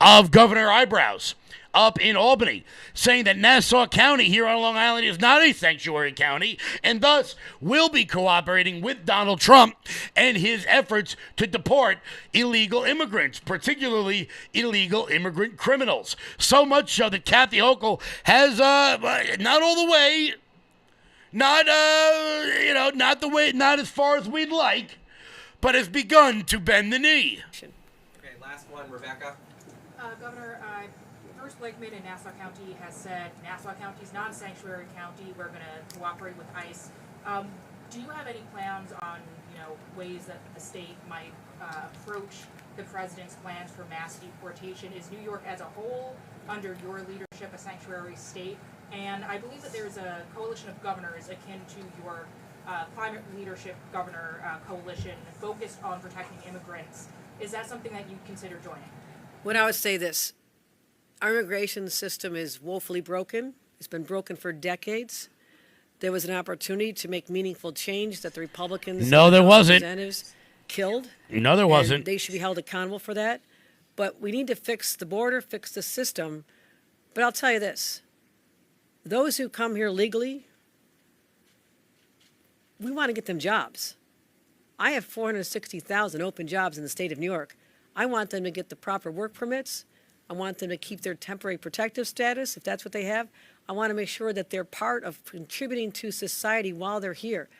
Speaker 1: of Governor Eyebrows up in Albany, saying that Nassau County here on Long Island is not a sanctuary county and thus will be cooperating with Donald Trump and his efforts to deport illegal immigrants, particularly illegal immigrant criminals. So much so that Kathy Hochul has, not all the way, not as far as we'd like, but has begun to bend the knee.
Speaker 8: Okay, last one, Rebecca.
Speaker 12: Governor, Bruce Blakeman in Nassau County has said Nassau County is not a sanctuary county. We're going to cooperate with ICE. Do you have any plans on, ways that the state might approach the president's plans for mass deportation? Is New York as a whole, under your leadership, a sanctuary state? And I believe that there's a coalition of governors akin to your climate leadership governor coalition focused on protecting immigrants. Is that something that you consider joining?
Speaker 13: Well, I would say this. Our immigration system is woefully broken. It's been broken for decades. There was an opportunity to make meaningful change that the Republicans
Speaker 1: No, there wasn't.
Speaker 13: Representatives killed.
Speaker 1: No, there wasn't.
Speaker 13: And they should be held accountable for that. But we need to fix the border, fix the system. But I'll tell you this. Those who come here legally, we want to get them jobs. I have 460,000 open jobs in the state of New York. I want them to get the proper work permits. I want them to keep their temporary protective status, if that's what they have. I want to make sure that they're part of contributing to society while they're here.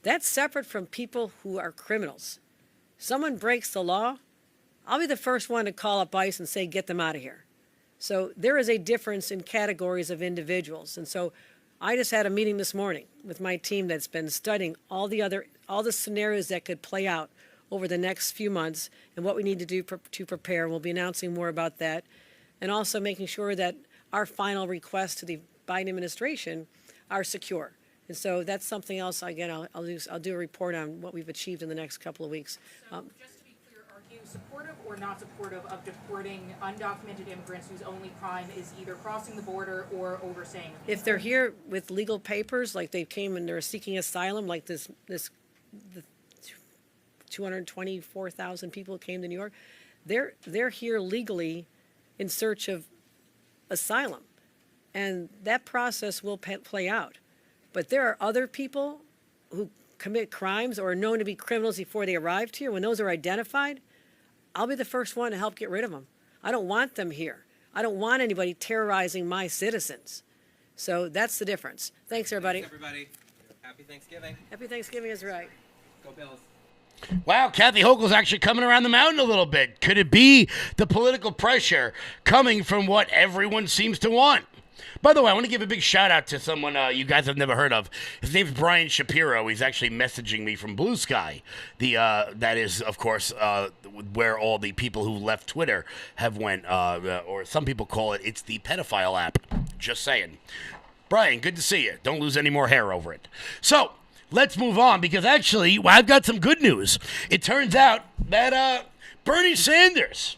Speaker 13: That's separate from people who are criminals. Someone breaks the law, I'll be the first one to call up ICE and say, get them out of here. So there is a difference in categories of individuals. And so I just had a meeting this morning with my team that's been studying all the scenarios that could play out over the next few months and what we need to do to prepare. We'll be announcing more about that. And also making sure that our final requests to the Biden administration are secure. And so that's something else, again, I'll do a report on what we've achieved in the next couple of weeks.
Speaker 12: Just to be clear, are you supportive or not supportive of deporting undocumented immigrants whose only crime is either crossing the border or overstaying?
Speaker 13: If they're here with legal papers, like they came and they're seeking asylum, like the 224,000 people who came to New York, they're here legally in search of asylum. And that process will play out. But there are other people who commit crimes or are known to be criminals before they arrived here. When those are identified, I'll be the first one to help get rid of them. I don't want them here. I don't want anybody terrorizing my citizens. So that's the difference. Thanks, everybody.
Speaker 8: Thanks, everybody. Happy Thanksgiving.
Speaker 13: Happy Thanksgiving is right.
Speaker 8: Go Bills.
Speaker 1: Wow, Kathy Hochul's actually coming around the mountain a little bit. Could it be the political pressure coming from what everyone seems to want? By the way, I want to give a big shout out to someone you guys have never heard of. His name's Brian Shapiro. He's actually messaging me from Blue Sky. That is, of course, where all the people who left Twitter have went, or some people call it's the pedophile app. Just saying. Brian, good to see you. Don't lose any more hair over it. So, let's move on, because actually, I've got some good news. It turns out that Bernie Sanders,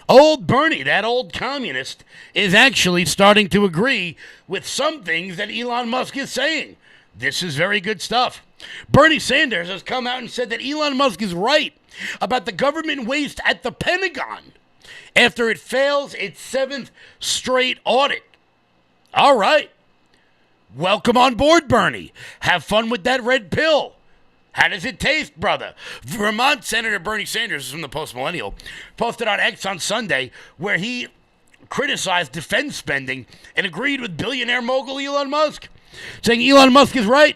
Speaker 1: old Bernie, that old communist, is actually starting to agree with some things that Elon Musk is saying. This is very good stuff. Bernie Sanders has come out and said that Elon Musk is right about the government waste at the Pentagon after it fails its 7th straight audit. All right. Welcome on board, Bernie. Have fun with that red pill. How does it taste, brother? Vermont Senator Bernie Sanders from the Post Millennial posted on X on Sunday where he criticized defense spending and agreed with billionaire mogul Elon Musk, saying Elon Musk is right.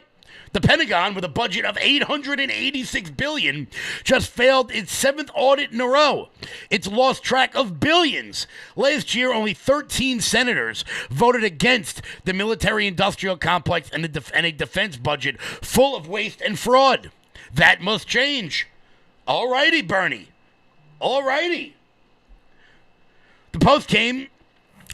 Speaker 1: The Pentagon, with a budget of $886 billion, just failed its 7th audit in a row. It's lost track of billions. Last year, only 13 senators voted against the military-industrial complex and a defense budget full of waste and fraud. That must change. All righty, Bernie. All righty. The Post came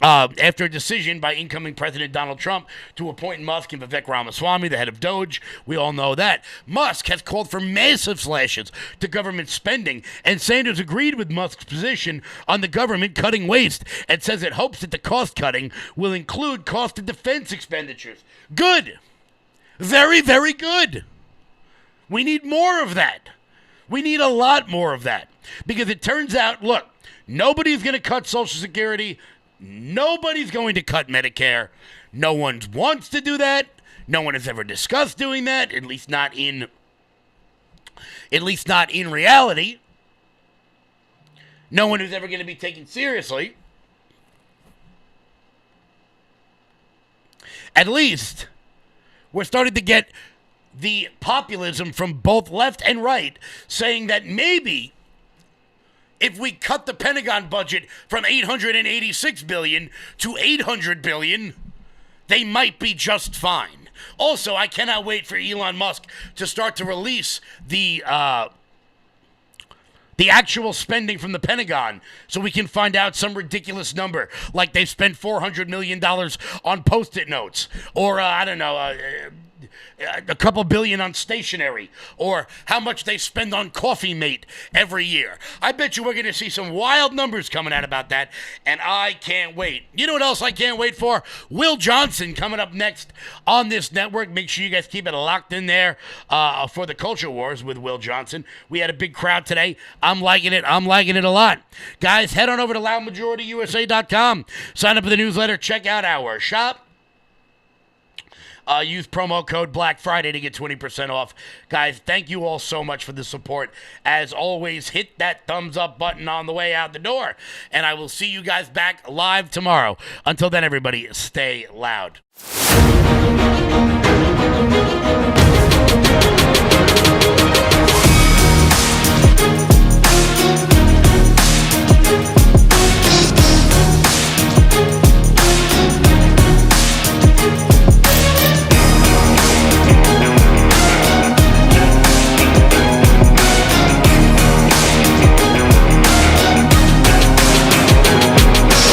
Speaker 1: after a decision by incoming President Donald Trump to appoint Musk and Vivek Ramaswamy, the head of Doge. We all know that. Musk has called for massive slashes to government spending, and Sanders agreed with Musk's position on the government cutting waste and says it hopes that the cost cutting will include cost of defense expenditures. Good. Very, very good. We need more of that. We need a lot more of that. Because it turns out, look, nobody's going to cut Social Security. Nobody's going to cut Medicare. No one wants to do that. No one has ever discussed doing that, at least not in reality. No one who's ever going to be taken seriously. At least we're starting to get the populism from both left and right saying that maybe if we cut the Pentagon budget from $886 billion to $800 billion, they might be just fine. Also, I cannot wait for Elon Musk to start to release the actual spending from the Pentagon so we can find out some ridiculous number, like they've spent $400 million on Post-it notes, or, I don't know, a couple billion on stationery, or how much they spend on Coffee Mate every year. I bet you we're going to see some wild numbers coming out about that, and I can't wait. You know what else I can't wait for? Will Johnson coming up next on this network. Make sure you guys keep it locked in there for the Culture Wars with Will Johnson. We had a big crowd today. I'm liking it. I'm liking it a lot. Guys, head on over to loudmajorityusa.com. Sign up for the newsletter. Check out our shop. Use promo code Black Friday to get 20% off. Guys, thank you all so much for the support. As always, hit that thumbs up button on the way out the door. And I will see you guys back live tomorrow. Until then, everybody, stay loud.